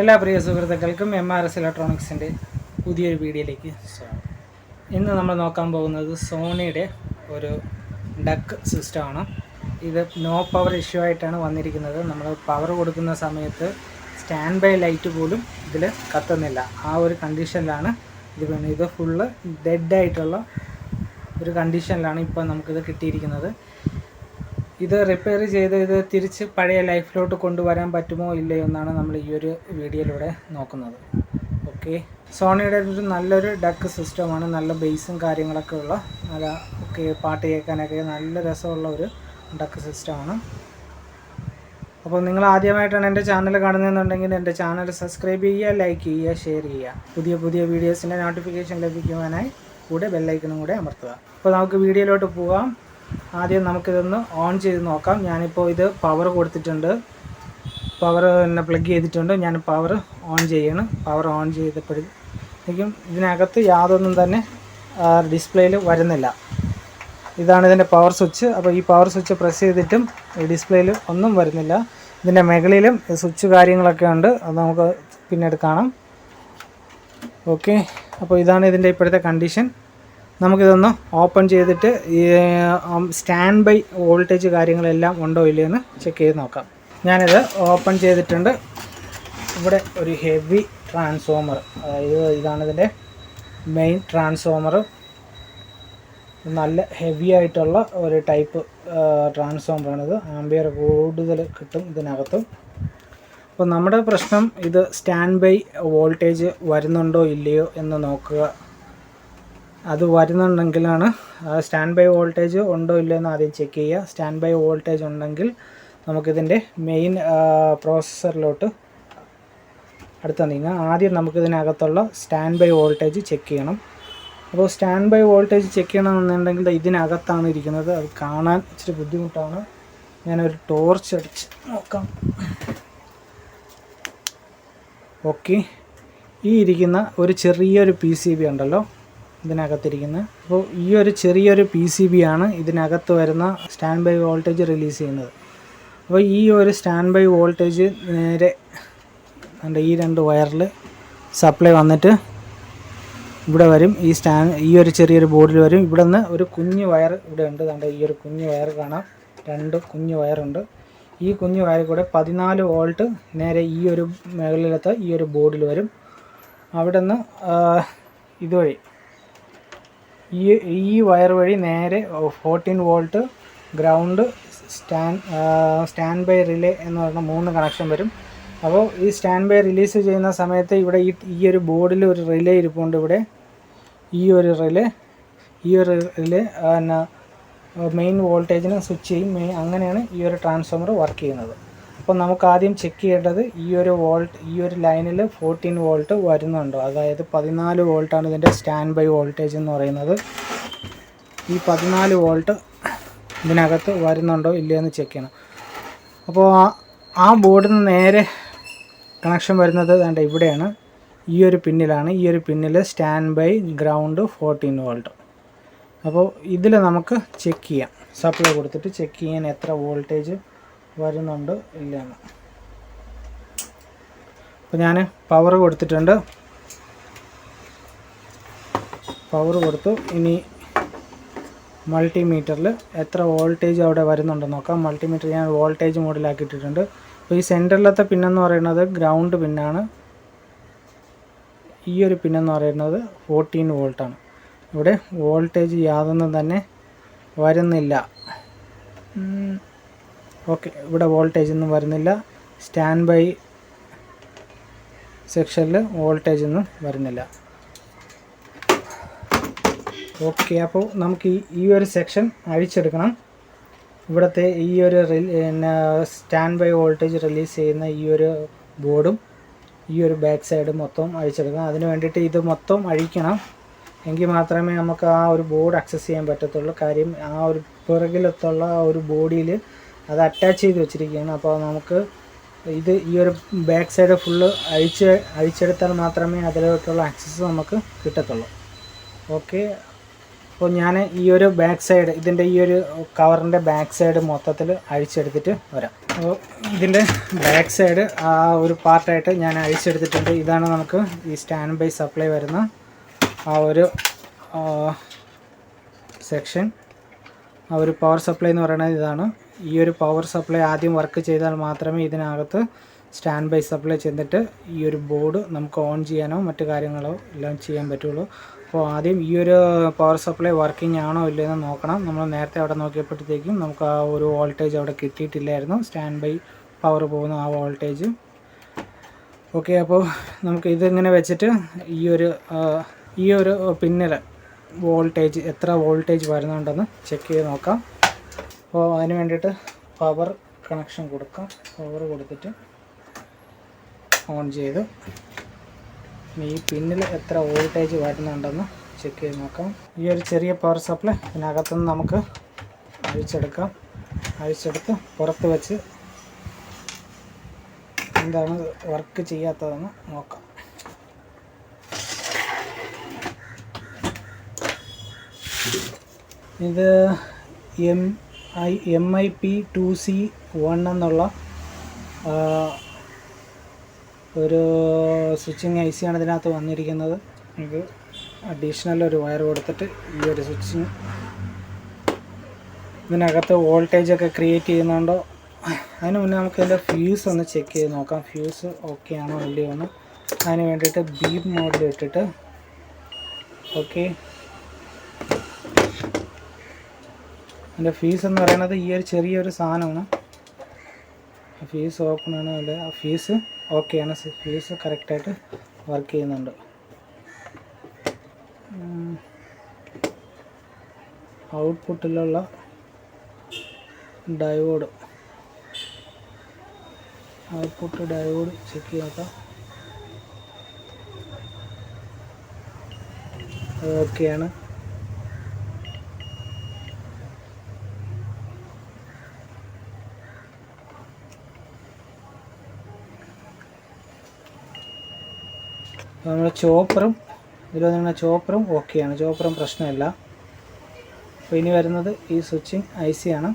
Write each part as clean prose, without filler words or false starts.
എല്ലാ പ്രിയ സുഹൃത്തുക്കൾക്കും MRS ഇലക്ട്രോണിക്സിൻ്റെ പുതിയൊരു വീഡിയോയിലേക്ക് സ്വാഗതം. ഇന്ന് നമ്മൾ നോക്കാൻ പോകുന്നത് സോണിയുടെ ഒരു ഡക്ക് സിസ്റ്റമാണ്. ഇത് നോ പവർ ഇഷ്യൂ ആയിട്ടാണ് വന്നിരിക്കുന്നത്. നമ്മൾ പവർ കൊടുക്കുന്ന സമയത്ത് സ്റ്റാൻഡ് ബൈ ലൈറ്റ് പോലും ഇതിൽ കത്തുന്നില്ല. ആ ഒരു കണ്ടീഷനിലാണ് ഇത് വേണം. ഇത് ഫുള്ള് ഡെഡായിട്ടുള്ള ഒരു കണ്ടീഷനിലാണ് ഇപ്പോൾ നമുക്കിത് കിട്ടിയിരിക്കുന്നത്. ഇത് റിപ്പയർ ചെയ്ത് ഇത് തിരിച്ച് പഴയ ലൈഫിലോട്ട് കൊണ്ടുവരാൻ പറ്റുമോ ഇല്ലയോ എന്നാണ് നമ്മൾ ഈ ഒരു വീഡിയോയിലൂടെ നോക്കുന്നത്. ഓക്കെ, സോണിയുടെ ഒരു നല്ലൊരു ഡക്ക് സിസ്റ്റമാണ്. നല്ല ബേസും കാര്യങ്ങളൊക്കെ ഉള്ള നല്ല പാട്ട് കേൾക്കാനൊക്കെ നല്ല രസമുള്ള ഒരു ഡക്ക് സിസ്റ്റമാണ്. അപ്പോൾ നിങ്ങൾ ആദ്യമായിട്ടാണ് എൻ്റെ ചാനൽ കാണുന്നതെന്നുണ്ടെങ്കിൽ എൻ്റെ ചാനൽ സബ്സ്ക്രൈബ് ചെയ്യുക, ലൈക്ക് ചെയ്യുക, ഷെയർ ചെയ്യുക. പുതിയ വീഡിയോസിൻ്റെ നോട്ടിഫിക്കേഷൻ ലഭിക്കുവാനായി കൂടെ ബെല്ലൈക്കണും കൂടെ അമർത്തുക. അപ്പോൾ നമുക്ക് വീഡിയോയിലോട്ട് പോകാം. ആദ്യം നമുക്കിതൊന്ന് ഓൺ ചെയ്ത് നോക്കാം. ഞാനിപ്പോൾ ഇത് പവർ കൊടുത്തിട്ടുണ്ട്, പവർ തന്നെ പ്ലഗ് ചെയ്തിട്ടുണ്ട്. ഞാൻ പവർ ഓൺ ചെയ്യണം. പവർ ഓൺ ചെയ്തപ്പോഴേക്കും ഇതിനകത്ത് യാതൊന്നും തന്നെ ഡിസ്പ്ലേയിൽ വരുന്നില്ല. ഇതാണ് ഇതിൻ്റെ പവർ സ്വിച്ച്. അപ്പോൾ ഈ പവർ സ്വിച്ച് പ്രസ് ചെയ്തിട്ടും ഈ ഡിസ്പ്ലേയിൽ ഒന്നും വരുന്നില്ല. ഇതിൻ്റെ മുകളിലും സ്വിച്ച് കാര്യങ്ങളൊക്കെ ഉണ്ട്, അത് നമുക്ക് പിന്നീട് കാണാം. ഓക്കെ, അപ്പോൾ ഇതാണ് ഇതിൻ്റെ ഇപ്പോഴത്തെ കണ്ടീഷൻ. നമുക്കിതൊന്ന് ഓപ്പൺ ചെയ്തിട്ട് ഈ സ്റ്റാൻഡ് ബൈ വോൾട്ടേജ് കാര്യങ്ങളെല്ലാം ഉണ്ടോ ഇല്ലയോ എന്ന് ചെക്ക് ചെയ്ത് നോക്കാം. ഞാനിത് ഓപ്പൺ ചെയ്തിട്ടുണ്ട്. ഇവിടെ ഒരു ഹെവി ട്രാൻസ്ഫോമർ, അതായത് ഇതാണ് ഇതിൻ്റെ മെയിൻ ട്രാൻസ്ഫോമർ. നല്ല ഹെവി ആയിട്ടുള്ള ഒരു ടൈപ്പ് ട്രാൻസ്ഫോമറാണിത്. ആംബിയർ കൂടുതൽ കിട്ടും ഇതിനകത്ത്. അപ്പോൾ നമ്മുടെ പ്രശ്നം ഇത് സ്റ്റാൻഡ് ബൈ വോൾട്ടേജ് വരുന്നുണ്ടോ ഇല്ലയോ എന്ന് നോക്കുക. അത് വരുന്നുണ്ടെങ്കിലാണ് സ്റ്റാൻഡ് ബൈ വോൾട്ടേജ് ഉണ്ടോ ഇല്ലയോ എന്ന് ആദ്യം ചെക്ക് ചെയ്യുക. സ്റ്റാൻഡ് ബൈ വോൾട്ടേജ് ഉണ്ടെങ്കിൽ നമുക്കിതിൻ്റെ മെയിൻ പ്രോസസ്സറിലോട്ട് അടുത്ത നീങ്ങാം. ആദ്യം നമുക്കിതിനകത്തുള്ള സ്റ്റാൻഡ് ബൈ വോൾട്ടേജ് ചെക്ക് ചെയ്യണം. അപ്പോൾ സ്റ്റാൻഡ് ബൈ വോൾട്ടേജ് ചെക്ക് ചെയ്യണമെന്നുണ്ടെങ്കിൽ ഇതിനകത്താണ് ഇരിക്കുന്നത്. അത് കാണാൻ ഇച്ചിരി ബുദ്ധിമുട്ടാണ്. ഞാനൊരു ടോർച്ച് അടിച്ച് നോക്കാം. ഓക്കെ, ഈ ഇരിക്കുന്ന ഒരു ചെറിയൊരു PCB ഉണ്ടല്ലോ ഇതിനകത്തിരിക്കുന്നത്. അപ്പോൾ ഈ ഒരു ചെറിയൊരു PCB ആണ് ഇതിനകത്ത് വരുന്ന സ്റ്റാൻഡ് ബൈ വോൾട്ടേജ് റിലീസ് ചെയ്യുന്നത്. അപ്പോൾ ഈ ഒരു സ്റ്റാൻഡ് ബൈ വോൾട്ടേജ് നേരെ ഈ രണ്ട് വയറിൽ സപ്ലൈ വന്നിട്ട് ഇവിടെ വരും. ഈ ഒരു ചെറിയൊരു ബോർഡിൽ വരും. ഇവിടെ നിന്ന് ഒരു കുഞ്ഞു വയർ ഇവിടെ ഉണ്ട്. ഈ ഒരു കുഞ്ഞു വയർ കാണാം, രണ്ട് കുഞ്ഞു വയറുണ്ട്. ഈ കുഞ്ഞു വയർ കൂടെ 14 വോൾട്ട് നേരെ ഈ ഒരു മുകളിലത്തെ ഈ ഒരു ബോർഡിൽ വരും. അവിടെ നിന്ന് ഇതുവഴി ഈ വയർ വഴി നേരെ 14 volt ground stand by relay എന്ന് പറഞ്ഞ 3 കണക്ഷൻ വരും. അപ്പോൾ ഈ സ്റ്റാൻഡ് ബൈ റിലീസ് ചെയ്യുന്ന സമയത്ത് ഇവിടെ ഈ ഒരു ബോർഡിൽ ഒരു റിലേ ഇരിപ്പുണ്ട്. ഇവിടെ ഈ ഒരു റിലേ പിന്നെ മെയിൻ വോൾട്ടേജിന് സ്വിച്ച് ചെയ്യും. അങ്ങനെയാണ് ഈ ഒരു ട്രാൻസ്ഫോമർ വർക്ക് ചെയ്യുന്നത്. അപ്പോൾ നമുക്ക് ആദ്യം ചെക്ക് ചെയ്യേണ്ടത് ഈ ഒരു ലൈനിൽ 14 വോൾട്ട് വരുന്നുണ്ടോ, അതായത് 14 വോൾട്ടാണ് ഇതിൻ്റെ സ്റ്റാൻഡ് ബൈ വോൾട്ടേജ് എന്ന് പറയുന്നത്. ഈ 14 വോൾട്ട് ഇതിനകത്ത് വരുന്നുണ്ടോ ഇല്ലയോ എന്ന് ചെക്ക് ചെയ്യണം. അപ്പോൾ ആ ബോർഡിൽ നിന്ന് നേരെ കണക്ഷൻ വരുന്നത് വേണ്ട ഇവിടെയാണ്, ഈ ഒരു പിന്നിലാണ്. ഈ ഒരു പിന്നിൽ സ്റ്റാൻഡ് ബൈ ഗ്രൗണ്ട് 14 വോൾട്ട്. അപ്പോൾ ഇതിൽ നമുക്ക് ചെക്ക് ചെയ്യാം, സപ്ലൈ കൊടുത്തിട്ട് ചെക്ക് ചെയ്യാൻ എത്ര വോൾട്ടേജ് വരുന്നുണ്ട് ഇല്ലയെന്ന്. അപ്പോൾ ഞാൻ പവർ കൊടുത്തിട്ടുണ്ട്. പവർ കൊടുത്തു. ഇനി മൾട്ടിമീറ്ററിൽ എത്ര വോൾട്ടേജ് അവിടെ വരുന്നുണ്ടെന്ന് നോക്കാം. മൾട്ടിമീറ്റർ ഞാൻ വോൾട്ടേജ് മോഡിലാക്കിയിട്ടിട്ടുണ്ട്. അപ്പോൾ ഈ സെൻറ്ററിലത്തെ പിന്നെന്ന് പറയുന്നത് ഗ്രൗണ്ട് പിന്നാണ്. ഈ ഒരു പിന്നെന്ന് പറയുന്നത് 14 വോൾട്ടാണ്. ഇവിടെ വോൾട്ടേജ് യാതൊന്നും തന്നെ വരുന്നില്ല. ഓക്കെ, ഇവിടെ വോൾട്ടേജ് ഒന്നും വരുന്നില്ല. സ്റ്റാൻഡ് ബൈ സെക്ഷനിൽ വോൾട്ടേജ് ഒന്നും വരുന്നില്ല. ഓക്കെ, അപ്പോൾ നമുക്ക് ഈ ഒരു സെക്ഷൻ അഴിച്ചെടുക്കണം. ഇവിടുത്തെ ഈ ഒരു സ്റ്റാൻഡ് ബൈ വോൾട്ടേജ് റിലീസ് ചെയ്യുന്ന ഈ ഒരു ബോർഡും ഈ ഒരു ബാക്ക് സൈഡും മൊത്തം അഴിച്ചെടുക്കണം. അതിന് വേണ്ടിയിട്ട് ഇത് മൊത്തം അഴിക്കണം. എങ്കിൽ മാത്രമേ നമുക്ക് ആ ഒരു ബോർഡ് അക്സസ് ചെയ്യാൻ പറ്റത്തുള്ളൂ. കാര്യം ആ ഒരു പിറകിലത്തുള്ള ആ ഒരു ബോഡിയിൽ അത് അറ്റാച്ച് ചെയ്ത് വെച്ചിരിക്കുകയാണ്. അപ്പോൾ നമുക്ക് ഈ ഒരു ബാക്ക് സൈഡ് ഫുള്ള് അഴിച്ചെടുത്താൽ മാത്രമേ അതിലോട്ടുള്ള ആക്സസ് നമുക്ക് കിട്ടത്തുള്ളൂ. ഓക്കെ, അപ്പോൾ ഞാൻ ഈ ഒരു ബാക്ക് സൈഡ്, ഇതിൻ്റെ ഈ ഒരു കവറിൻ്റെ ബാക്ക് സൈഡ് മൊത്തത്തിൽ അഴിച്ചെടുത്തിട്ട് വരാം. അപ്പോൾ ഇതിൻ്റെ ബാക്ക് സൈഡ് ആ ഒരു പാർട്ടായിട്ട് ഞാൻ അഴിച്ചെടുത്തിട്ടുണ്ട്. ഇതാണ് നമുക്ക് ഈ സ്റ്റാൻഡ് ബൈ സപ്ലൈ വരുന്ന ആ ഒരു സെക്ഷൻ. ആ ഒരു പവർ സപ്ലൈ എന്ന് പറയുന്നത് ഇതാണ്. ഈ ഒരു പവർ സപ്ലൈ ആദ്യം വർക്ക് ചെയ്താൽ മാത്രമേ ഇതിനകത്ത് സ്റ്റാൻഡ് ബൈ സപ്ലൈ ചെന്നിട്ട് ഈ ഒരു ബോർഡ് നമുക്ക് ഓൺ ചെയ്യാനോ മറ്റു കാര്യങ്ങളോ എല്ലാം ചെയ്യാൻ പറ്റുള്ളൂ. അപ്പോൾ ആദ്യം ഈ ഒരു പവർ സപ്ലൈ വർക്കിംഗ് ആണോ ഇല്ലയെന്ന് നോക്കണം. നമ്മൾ നേരത്തെ അവിടെ നോക്കിയപ്പോഴത്തേക്കും നമുക്ക് ആ ഒരു വോൾട്ടേജ് അവിടെ കിട്ടിയിട്ടില്ലായിരുന്നു, സ്റ്റാൻഡ് ബൈ പവർ പോകുന്ന ആ വോൾട്ടേജ്. ഓക്കെ, അപ്പോൾ നമുക്ക് ഇതിങ്ങനെ വെച്ചിട്ട് ഈ ഒരു പിന്നിൽ വോൾട്ടേജ് എത്ര വോൾട്ടേജ് വരുന്നുണ്ടെന്ന് ചെക്ക് ചെയ്ത് നോക്കാം. അപ്പോൾ അതിന് വേണ്ടിയിട്ട് പവർ കണക്ഷൻ കൊടുക്കാം. പവർ കൊടുത്തിട്ട് ഓൺ ചെയ്ത് ഈ പിന്നിൽ എത്ര വോൾട്ടേജ് വരുന്നുണ്ടെന്ന് ചെക്ക് ചെയ്ത് നോക്കാം. ഈ ഒരു ചെറിയ പവർ സപ്ലൈ ഇതിനകത്തുനിന്ന് നമുക്ക് അഴിച്ചെടുത്ത് പുറത്ത് വെച്ച് എന്താണ് വർക്ക് ചെയ്യാത്തതെന്ന് നോക്കാം. ഇത് MIP2C1 എന്നുള്ള ഒരു സ്വിച്ചിങ് IC ആണ് ഇതിനകത്ത് വന്നിരിക്കുന്നത്. ഇത് അഡീഷണൽ ഒരു വയർ കൊടുത്തിട്ട് ഈ ഒരു സ്വിച്ചിങ് ഇതിനകത്ത് വോൾട്ടേജൊക്കെ ക്രിയേറ്റ് ചെയ്യുന്നുണ്ടോ. അതിന് മുന്നേ നമുക്ക് ഇതിൻ്റെ ഫ്യൂസ് ഒന്ന് ചെക്ക് ചെയ്ത് നോക്കാം. ഫ്യൂസ് ഓക്കെ ആണോ ഇല്ലയോ എന്ന്. അതിന് വേണ്ടിയിട്ട് ബീം മോഡിൽ ഇട്ടിട്ട് ഓക്കെ. അതിൻ്റെ ഫീസ് എന്ന് പറയുന്നത് ഈ ഒരു ചെറിയൊരു സാധനമാണ്. ഫീസ് ഓപ്പൺ ആണോ അല്ല, ആ ഫീസ് ഓക്കെയാണ്. ഫീസ് കറക്റ്റായിട്ട് വർക്ക് ചെയ്യുന്നുണ്ട്. ഔട്ട്പുട്ടിലുള്ള ഡയോഡ് ചെക്ക് ചെയ്യാം. ഓക്കെയാണ്. നമ്മുടെ ചോപ്പറും ഓക്കെയാണ്. ചോപ്പറും പ്രശ്നമില്ല. അപ്പോൾ ഇനി വരുന്നത് ഈ സ്വിച്ചിങ് IC ആണ്.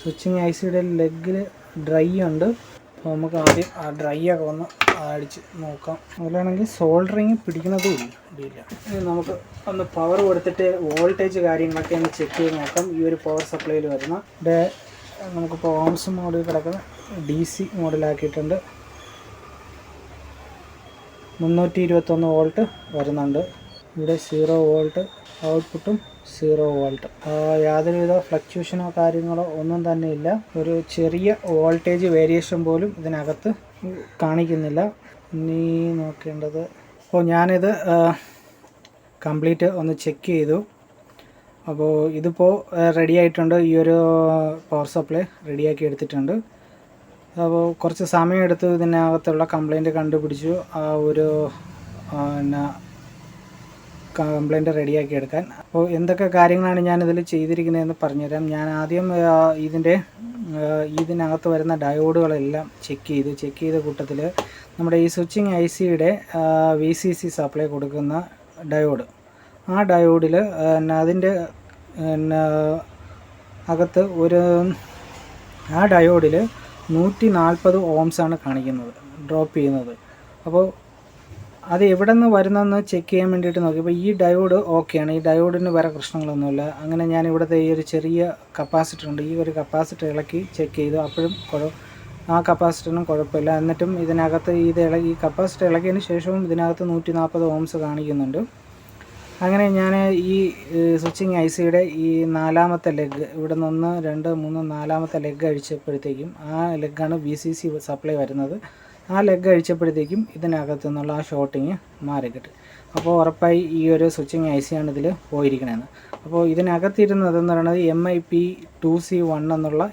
സ്വിച്ചിങ് ICയുടെ ലെഗിൽ ഡ്രൈ ഉണ്ട്. അപ്പോൾ നമുക്ക് ആദ്യം ആ ഡ്രൈ ഒക്കെ ഒന്ന് അടിച്ച് നോക്കാം. അതിലാണെങ്കിൽ സോൾഡറിങ് പിടിക്കുന്നതും ഇല്ല. നമുക്ക് ഒന്ന് പവർ കൊടുത്തിട്ട് വോൾട്ടേജ് കാര്യങ്ങളൊക്കെ ഒന്ന് ചെക്ക് ചെയ്ത് നോക്കാം. ഈ ഒരു പവർ സപ്ലൈയിൽ വരുന്ന നമുക്കിപ്പോൾ ഓംസ് മോഡിൽ കിടക്കുന്ന DC മോഡിലാക്കിയിട്ടുണ്ട്. 321 വോൾട്ട് വരുന്നുണ്ട്. ഇവിടെ 0 വോൾട്ട്, ഔട്ട്പുട്ടും 0 വോൾട്ട്. യാതൊരുവിധ ഫ്ലക്ച്വേഷനോ കാര്യങ്ങളോ ഒന്നും തന്നെ ഇല്ല. ഒരു ചെറിയ വോൾട്ടേജ് വേരിയേഷൻ പോലും ഇതിനകത്ത് കാണിക്കുന്നില്ല. ഇനി നോക്കേണ്ടത്, അപ്പോൾ ഞാനിത് കംപ്ലീറ്റ് ഒന്ന് ചെക്ക് ചെയ്തു. അപ്പോൾ ഇതിപ്പോൾ റെഡി ആയിട്ടുണ്ട്. ഈ ഒരു പവർ സപ്ലൈ റെഡിയാക്കി എടുത്തിട്ടുണ്ട്. അപ്പോൾ കുറച്ച് സമയമെടുത്ത് ഇതിനകത്തുള്ള കംപ്ലൈൻറ്റ് കണ്ടുപിടിച്ചു. ആ ഒരു കംപ്ലൈൻറ്റ് റെഡിയാക്കി എടുക്കാൻ. അപ്പോൾ എന്തൊക്കെ കാര്യങ്ങളാണ് ഞാനിതിൽ ചെയ്തിരിക്കുന്നതെന്ന് പറഞ്ഞുതരാം. ഞാൻ ആദ്യം ഇതിനകത്ത് വരുന്ന ഡയോഡുകളെല്ലാം ചെക്ക് ചെയ്ത കൂട്ടത്തിൽ നമ്മുടെ ഈ സ്വിച്ചിങ് ICയുടെ VCC സപ്ലൈ കൊടുക്കുന്ന ഡയോഡ്, ആ ഡയോഡിൽ അതിൻ്റെ അകത്ത് ആ ഡയോഡിൽ 140 ഓംസാണ് കാണിക്കുന്നത്, ഡ്രോപ്പ് ചെയ്യുന്നത്. അപ്പോൾ അത് എവിടെ നിന്ന് വരുന്നതെന്ന് ചെക്ക് ചെയ്യാൻ വേണ്ടിയിട്ട് നോക്കി. അപ്പോൾ ഈ ഡയോഡ് ഓക്കെയാണ്. ഈ ഡയോഡിന് വേറെ പ്രശ്നങ്ങളൊന്നുമില്ല. അങ്ങനെ ഞാൻ ഇവിടുത്തെ ഈ ഒരു ചെറിയ കപ്പാസിറ്റർ ഉണ്ട്, ഈ ഒരു കപ്പാസിറ്റർ ഇളക്കി ചെക്ക് ചെയ്തു. അപ്പോഴും ആ കപ്പാസിറ്ററിനും കുഴപ്പമില്ല. എന്നിട്ടും ഇതിനകത്ത് ഈ കപ്പാസിറ്റർ ഇളക്കിയതിന് ശേഷവും ഇതിനകത്ത് 140 ഓംസ് കാണിക്കുന്നുണ്ട്. അങ്ങനെ ഞാൻ ഈ സ്വിച്ചിങ് ICയുടെ ഈ നാലാമത്തെ ലെഗ്, ഇവിടെ നിന്ന് 1 2 3 4ാമത്തെ ലെഗ് അഴിച്ചപ്പോഴത്തേക്കും, ആ ലെഗാണ് VCC സപ്ലൈ വരുന്നത്. ആ ലെഗ് അഴിച്ചപ്പോഴത്തേക്കും ഇതിനകത്ത് നിന്നുള്ള ആ ഷോർട്ടിങ് മാറിക്കിട്ടും. അപ്പോൾ ഉറപ്പായി ഈ ഒരു സ്വിച്ചിങ് IC ആണ് ഇതിൽ പോയിരിക്കണതെന്ന്. അപ്പോൾ ഇതിനകത്തിരുന്നതെന്ന് പറയുന്നത് MIP2C1 എന്നുള്ള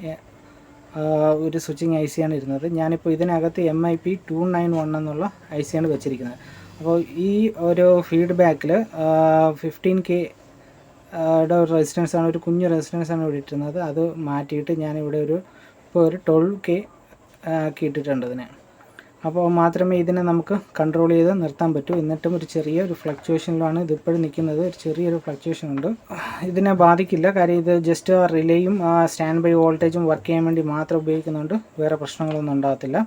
ഒരു സ്വിച്ചിങ് IC ആണ് ഇരുന്നത്. ഞാനിപ്പോൾ ഇതിനകത്ത് MIP291 എന്നുള്ള IC ആണ് വെച്ചിരിക്കുന്നത്. അപ്പോൾ ഈ ഒരു ഫീഡ്ബാക്കിൽ 15K റെസിസ്റ്റൻസാണ്, ഒരു കുഞ്ഞു റെസിസ്റ്റൻസാണ് ഇവിടെ ഇട്ടിരുന്നത്. അത് മാറ്റിയിട്ട് ഞാനിവിടെ ഇപ്പോൾ ഒരു 12K ആക്കി ഇട്ടിട്ടുണ്ട് ഇതിനെ. അപ്പോൾ മാത്രമേ ഇതിനെ നമുക്ക് കൺട്രോൾ ചെയ്ത് നിർത്താൻ പറ്റൂ. എന്നിട്ടും ഒരു ചെറിയൊരു ഫ്ലക്ച്വേഷനിലാണ് ഇതിപ്പോഴും നിൽക്കുന്നത്. ഒരു ചെറിയൊരു ഫ്ലക്ച്വേഷൻ ഉണ്ട്. ഇതിനെ ബാധിക്കില്ല, കാര്യം ഇത് ജസ്റ്റ് റിലേയും സ്റ്റാൻഡ് ബൈ വോൾട്ടേജും വർക്ക് ചെയ്യാൻ വേണ്ടി മാത്രം ഉപയോഗിക്കുന്നുണ്ട്. വേറെ പ്രശ്നങ്ങളൊന്നും ഉണ്ടാകത്തില്ല.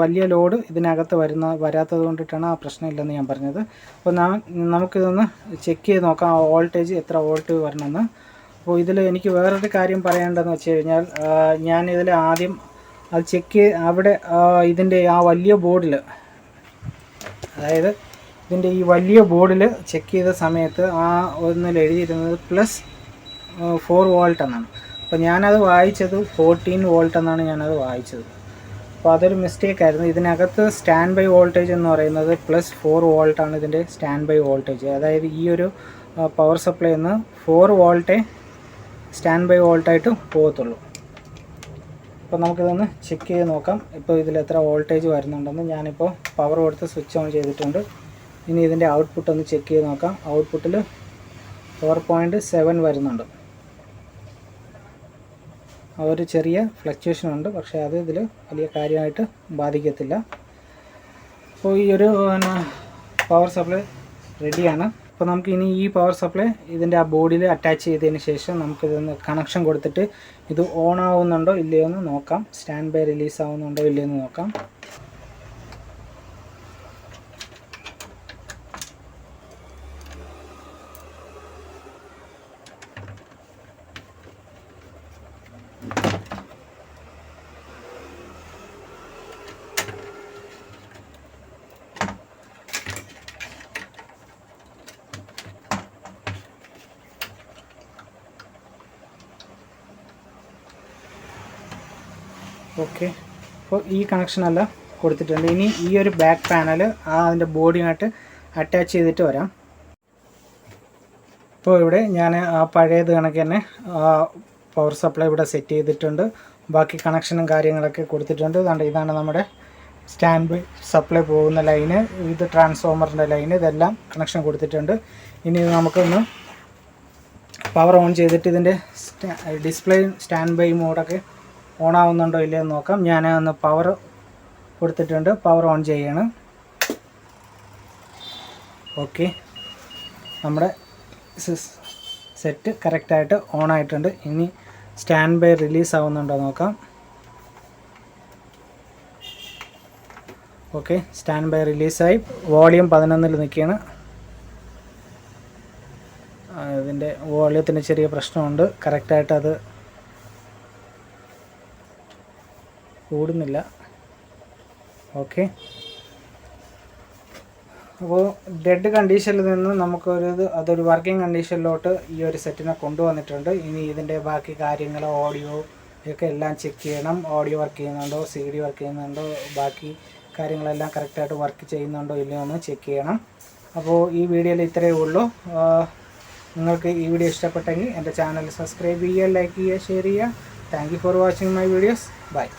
വലിയ ലോഡ് ഇതിനകത്ത് വരാത്തത് കൊണ്ടിട്ടാണ് ആ പ്രശ്നമില്ലെന്ന് ഞാൻ പറഞ്ഞത്. അപ്പോൾ നമുക്കിതൊന്ന് ചെക്ക് ചെയ്ത് നോക്കാം വോൾട്ടേജ് എത്ര വോൾട്ട് വരണമെന്ന്. അപ്പോൾ ഇതിൽ എനിക്ക് വേറൊരു കാര്യം പറയേണ്ടതെന്ന് വെച്ച് കഴിഞ്ഞാൽ, ഞാനിതിൽ ആദ്യം അത് ചെക്ക് അവിടെ ഇതിൻ്റെ ആ വലിയ ബോർഡിൽ, അതായത് ഇതിൻ്റെ ഈ വലിയ ബോർഡിൽ ചെക്ക് ചെയ്ത സമയത്ത് ആ ഒന്നിൽ എഴുതിയിരുന്നത് +4 വോൾട്ട് എന്നാണ്. അപ്പോൾ ഞാനത് വായിച്ചത് 14 വോൾട്ട് എന്നാണ് ഞാനത് വായിച്ചത്. അപ്പോൾ അതൊരു മിസ്റ്റേക്കായിരുന്നു. ഇതിനകത്ത് സ്റ്റാൻഡ് ബൈ വോൾട്ടേജ് എന്ന് പറയുന്നത് +4 വോൾട്ടാണ് ഇതിൻ്റെ സ്റ്റാൻഡ് ബൈ വോൾട്ടേജ്. അതായത് ഈ ഒരു പവർ സപ്ലൈയിൽ നിന്ന് 4 വോൾട്ടേ സ്റ്റാൻഡ് ബൈ വോൾട്ടായിട്ട് പോകത്തുള്ളൂ. അപ്പോൾ നമുക്കിതൊന്ന് ചെക്ക് ചെയ്ത് നോക്കാം ഇപ്പോൾ ഇതിൽ എത്ര വോൾട്ടേജ് വരുന്നുണ്ടെന്ന്. ഞാനിപ്പോൾ പവർ കൊടുത്ത് സ്വിച്ച് ഓൺ ചെയ്തിട്ടുണ്ട്. ഇനി ഇതിൻ്റെ ഔട്ട്പുട്ട് ഒന്ന് ചെക്ക് ചെയ്ത് നോക്കാം. ഔട്ട്പുട്ടിൽ 4.7 വരുന്നുണ്ട്. ഒരു ചെറിയ ഫ്ലക്ച്വേഷൻ ഉണ്ട്, പക്ഷേ അത് ഇതിൽ വലിയ കാര്യമായിട്ട് ബാധിക്കത്തില്ല. അപ്പോൾ ഈ ഒരു പവർ സപ്ലൈ റെഡിയാണ്. അപ്പോൾ നമുക്ക് ഇനി ഈ പവർ സപ്ലൈ ഇതിൻ്റെ ആ ബോർഡിൽ അറ്റാച്ച് ചെയ്തതിന് ശേഷം നമുക്കിതൊന്ന് കണക്ഷൻ കൊടുത്തിട്ട് ഇത് ഓൺ ആവുന്നുണ്ടോ ഇല്ലയോ എന്ന് നോക്കാം. സ്റ്റാൻഡ് ബൈ റിലീസ് ആവുന്നുണ്ടോ ഇല്ലയോ എന്ന് നോക്കാം. ഓക്കെ, അപ്പോൾ ഈ കണക്ഷനെല്ലാം കൊടുത്തിട്ടുണ്ട്. ഇനി ഈ ഒരു ബാക്ക് പാനൽ അതിൻ്റെ ബോഡിയുമായിട്ട് അറ്റാച്ച് ചെയ്തിട്ട് വരാം. ഇപ്പോൾ ഇവിടെ ഞാൻ ആ പഴയത് കണക്ക് തന്നെ പവർ സപ്ലൈ ഇവിടെ സെറ്റ് ചെയ്തിട്ടുണ്ട്. ബാക്കി കണക്ഷനും കാര്യങ്ങളൊക്കെ കൊടുത്തിട്ടുണ്ട്. ഇതാണ് നമ്മുടെ സ്റ്റാൻഡ് ബൈ സപ്ലൈ പോകുന്ന ലൈന്, ഇത് ട്രാൻസ്ഫോമറിൻ്റെ ലൈന്, ഇതെല്ലാം കണക്ഷൻ കൊടുത്തിട്ടുണ്ട്. ഇനി നമുക്കൊന്ന് പവർ ഓൺ ചെയ്തിട്ട് ഇതിൻ്റെ ഡിസ്പ്ലേ സ്റ്റാൻഡ് ബൈ മോഡൊക്കെ ഓൺ ആവുന്നുണ്ടോ ഇല്ലയോ എന്ന് നോക്കാം. ഞാൻ ഒന്ന് പവർ കൊടുത്തിട്ടുണ്ട്, പവർ ഓൺ ചെയ്യണം. ഓക്കെ, നമ്മുടെ സെറ്റ് കറക്റ്റായിട്ട് ഓൺ ആയിട്ടുണ്ട്. ഇനി സ്റ്റാൻഡ് ബൈ റിലീസ് ആവുന്നുണ്ടോ നോക്കാം. ഓക്കെ, സ്റ്റാൻഡ് ബൈ റിലീസായി. വോളിയം 11 നിൽക്കുകയാണ്. ഇതിൻ്റെ വോളിയത്തിന് ചെറിയ പ്രശ്നമുണ്ട്, കറക്റ്റായിട്ട് അത് കൂടുന്നില്ല. ഓക്കെ, അപ്പോൾ ഡെഡ് കണ്ടീഷനിൽ നിന്ന് അതൊരു വർക്കിംഗ് കണ്ടീഷനിലോട്ട് ഈ ഒരു സെറ്റിനെ കൊണ്ടുവന്നിട്ടുണ്ട്. ഇനി ഇതിൻ്റെ ബാക്കി കാര്യങ്ങൾ ഓഡിയോ ഒക്കെ എല്ലാം ചെക്ക് ചെയ്യണം. ഓഡിയോ വർക്ക് ചെയ്യുന്നുണ്ടോ, CD വർക്ക് ചെയ്യുന്നുണ്ടോ, ബാക്കി കാര്യങ്ങളെല്ലാം കറക്റ്റായിട്ട് വർക്ക് ചെയ്യുന്നുണ്ടോ ഇല്ലയോ എന്ന് ചെക്ക് ചെയ്യണം. അപ്പോൾ ഈ വീഡിയോയിൽ ഇത്രയേ ഉള്ളൂ. നിങ്ങൾക്ക് ഈ വീഡിയോ ഇഷ്ടപ്പെട്ടെങ്കിൽ എൻ്റെ ചാനൽ സബ്സ്ക്രൈബ് ചെയ്യുക, ലൈക്ക് ചെയ്യുക, ഷെയർ ചെയ്യുക. Thank you for watching my videos. By.